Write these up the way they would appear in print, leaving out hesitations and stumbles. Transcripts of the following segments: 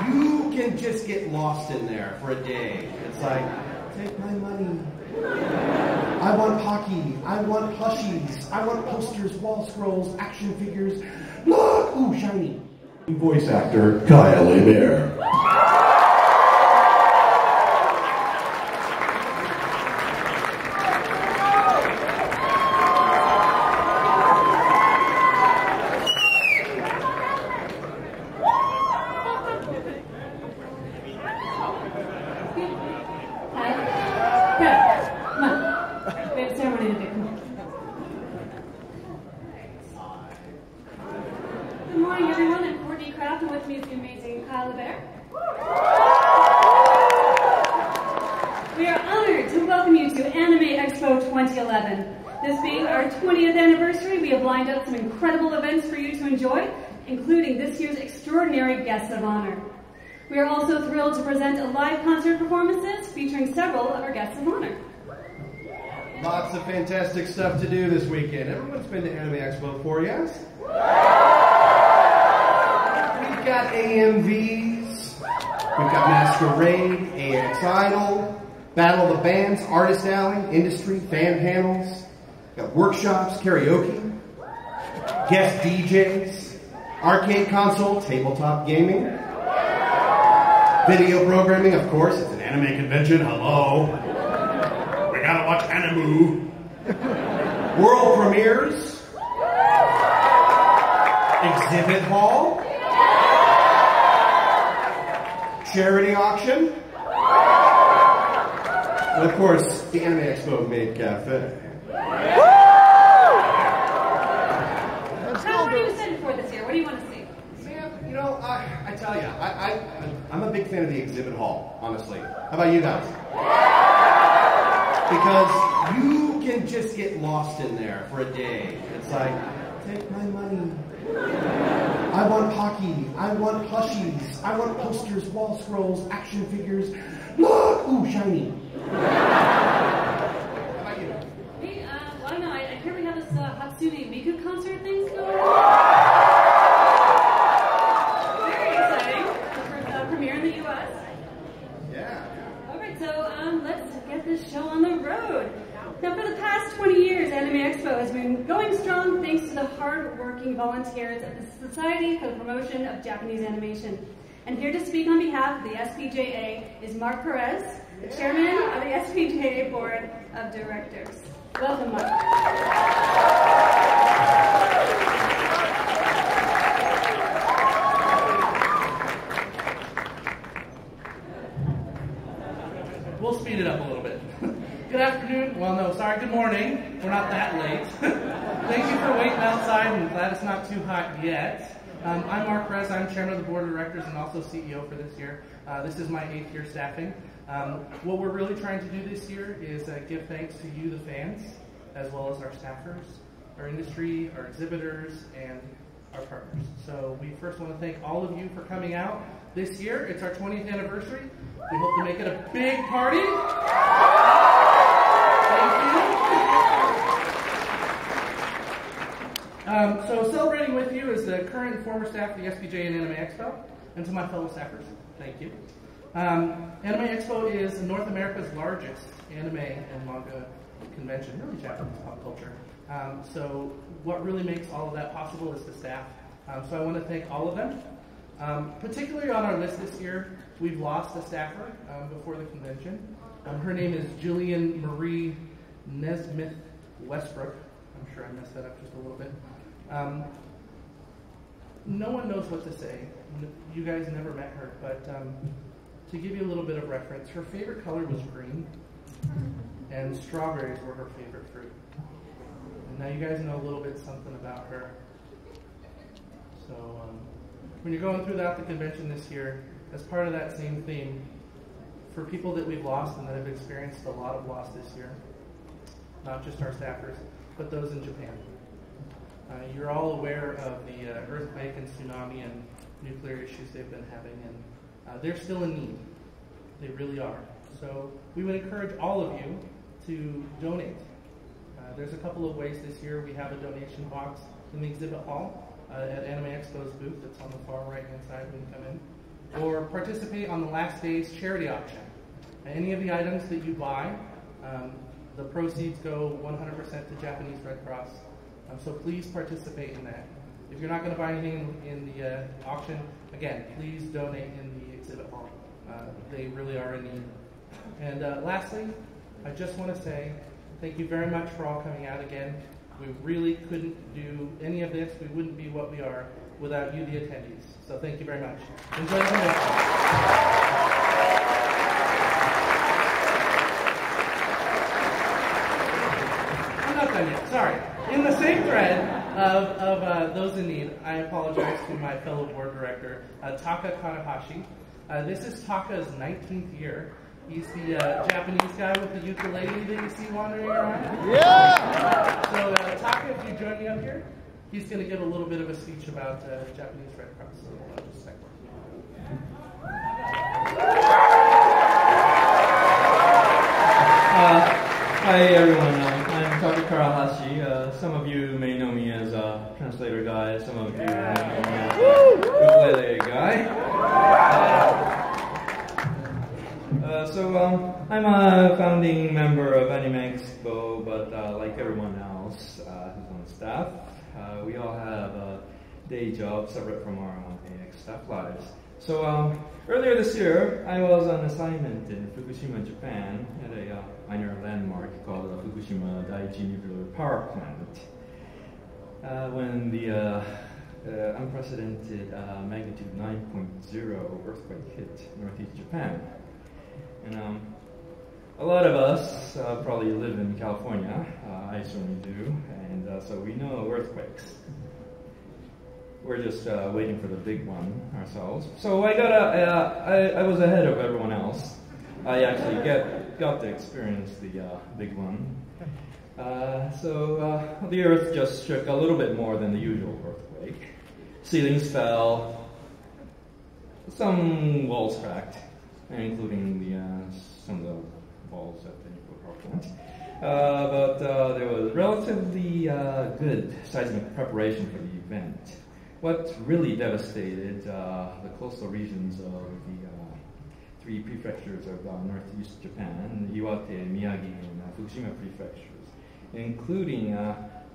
you can just get lost in there for a day. It's like, take my money. I want hockey. I want plushies. I want posters, wall scrolls, action figures. Look! Ooh, shiny. Voice actor Kyle Hebert. Good morning, everyone. I'm Courtney Kraft, and with me is the amazing Hebert. We are honored to welcome you to Anime Expo 2011. This being our 20th anniversary, we have lined up some incredible events for you to enjoy, including this year's extraordinary guests of honor. We are also thrilled to present a live concert performances featuring several of our guests of honor. Lots of fantastic stuff to do this weekend. Everyone's been to Anime Expo before, yes? We've got AMVs, we've got Masquerade, AX Idol, Battle of the Bands, Artist Alley, Industry, fan panels, got workshops, karaoke, guest DJs, arcade console, tabletop gaming, video programming, of course, it's an anime convention, hello. We gotta watch anime. World premieres, exhibit hall, charity auction, and of course, the Anime Expo Maid Cafe. How what are you excited for this year? What do you want to see? Man, you know, I tell you, I'm a big fan of the exhibit hall, honestly. How about you guys? Because you can just get lost in there for a day. It's like, take my money. I want hockey. I want plushies. I want posters, wall scrolls, action figures. Look! Ooh, shiny. How about you? Hey, well, I don't know. I hear we have this Hatsune Miku concert thing going on. Very exciting. The first premiere in the U.S. Yeah. All right, so let's get this show on the road. Now, for the past 20 years, Anime Expo has been going strong thanks to the hard-working volunteers of the Society for the Promotion of Japanese Animation. And here to speak on behalf of the SPJA is Marc Perez, the chairman of the SPJA Board of Directors. Welcome, Marc. We'll speed it up a little bit. Good afternoon. Well, no, sorry, good morning. We're not that late. Thank you for waiting outside, and glad it's not too hot yet. I'm Marc Perez. I'm chairman of the board of directors and also CEO for this year. This is my 8th year staffing. What we're really trying to do this year is give thanks to you, the fans, as well as our staffers, our industry, our exhibitors, and our partners. So we first want to thank all of you for coming out this year. It's our 20th anniversary. We hope to make it a big party. Thank you. So celebrating with you is the current and former staff of the SPJ and Anime Expo, and to my fellow staffers, thank you. Anime Expo is North America's largest anime and manga convention, really Japanese pop culture. So what really makes all of that possible is the staff. So I want to thank all of them. Particularly on our list this year, we've lost a staffer before the convention. Her name is Jillian Marie Nesmith Westbrook. I'm sure I messed that up just a little bit. No one knows what to say. You guys never met her, but to give you a little bit of reference, her favorite color was green, and strawberries were her favorite fruit. And now you guys know a little bit something about her. So when you're going throughout the convention this year, as part of that same theme, for people that we've lost and that have experienced a lot of loss this year, not just our staffers, but those in Japan. You're all aware of the earthquake and tsunami and nuclear issues they've been having, and they're still in need. They really are. So we would encourage all of you to donate. There's a couple of ways this year. We have a donation box in the exhibit hall at Anime Expo's booth that's on the far right-hand side when you come in. or participate on the last day's charity auction. Any of the items that you buy, the proceeds go 100% to Japanese Red Cross. So please participate in that. If you're not going to buy anything in the auction, again, please donate in the exhibit hall. They really are in need. And lastly, I just want to say thank you very much for all coming out again. We really couldn't do any of this. We wouldn't be what we are without you, the attendees. So thank you very much. Enjoy the convention. I'm not done yet. Sorry. In the same thread of those in need, I apologize to my fellow board director, Taka Karahashi. This is Taka's 19th year. He's the Japanese guy with the ukulele that you see wandering around. Yeah! So Taka, if you join me up here, he's going to give a little bit of a speech about Japanese Red Cross. So hold on just a second. Hi everyone, I'm Taka Karahashi. Some of you may know me as a translator guy, some of you may know me as a ukulele guy. I'm a founding member of Anime Expo, but like everyone else who's on staff, we all have a day job separate from our AX staff lives. So earlier this year, I was on assignment in Fukushima, Japan, at a minor landmark called the Fukushima Daiichi Nuclear Power Plant, when the unprecedented magnitude 9.0 earthquake hit northeast Japan. And a lot of us probably live in California. I certainly do, and so we know earthquakes. We're just waiting for the big one ourselves. So I was ahead of everyone else. I actually got to experience the big one. The earth just shook a little bit more than the usual earthquake. Ceilings fell, some walls cracked, including some of the walls at the nuclear power plant. But there was relatively good seismic preparation for the event. What really devastated the coastal regions of the three prefectures of northeast Japan, Iwate, Miyagi, and Fukushima prefectures, including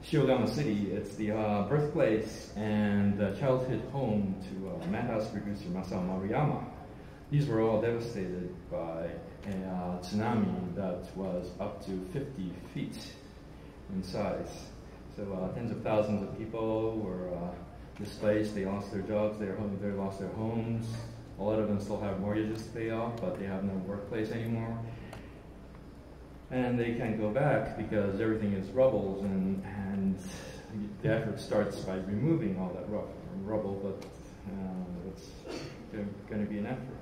Shiogama City. It's the birthplace and childhood home to Madhouse producer Masao Maruyama. These were all devastated by a tsunami that was up to 50 feet in size. So tens of thousands of people were displaced. They lost their jobs, they lost their homes. A lot of them still have mortgages to pay off, but they have no workplace anymore. And they can't go back because everything is rubble, and the effort starts by removing all that rubble, but it's going to be an effort.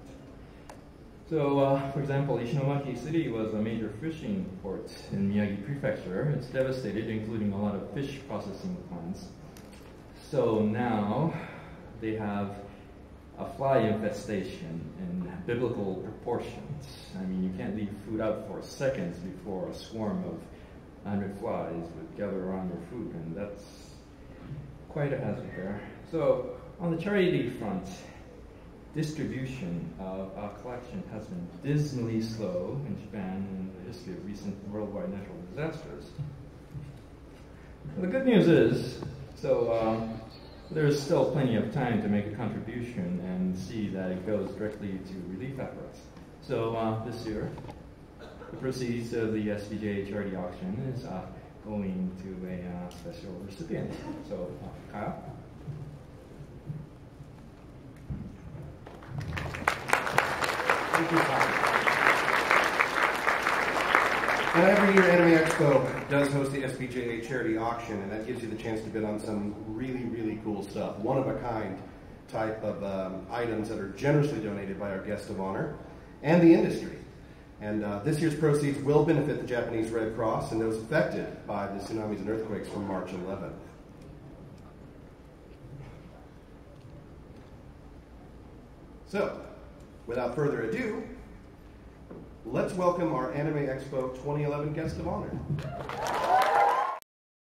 So, for example, Ishinomaki City was a major fishing port in Miyagi Prefecture. It's devastated, including a lot of fish processing plants. So now they have a fly infestation in biblical proportions. I mean, you can't leave food out for seconds before a swarm of 100 flies would gather around your food, and that's quite a hazard there. So, on the charity front, distribution of our collection has been dismally slow in Japan in the history of recent worldwide natural disasters. The good news is, there's still plenty of time to make a contribution and see that it goes directly to relief efforts. So this year, the proceeds of the SBJ charity auction is going to a special recipient. So, Kyle? Thank you, Marc. Now, every year Anime Expo does host the SBJA charity auction, and that gives you the chance to bid on some really, really cool stuff. One-of-a-kind type of items that are generously donated by our guest of honor and the industry. And this year's proceeds will benefit the Japanese Red Cross and those affected by the tsunamis and earthquakes from March 11th. So, without further ado, let's welcome our Anime Expo 2011 guest of honor.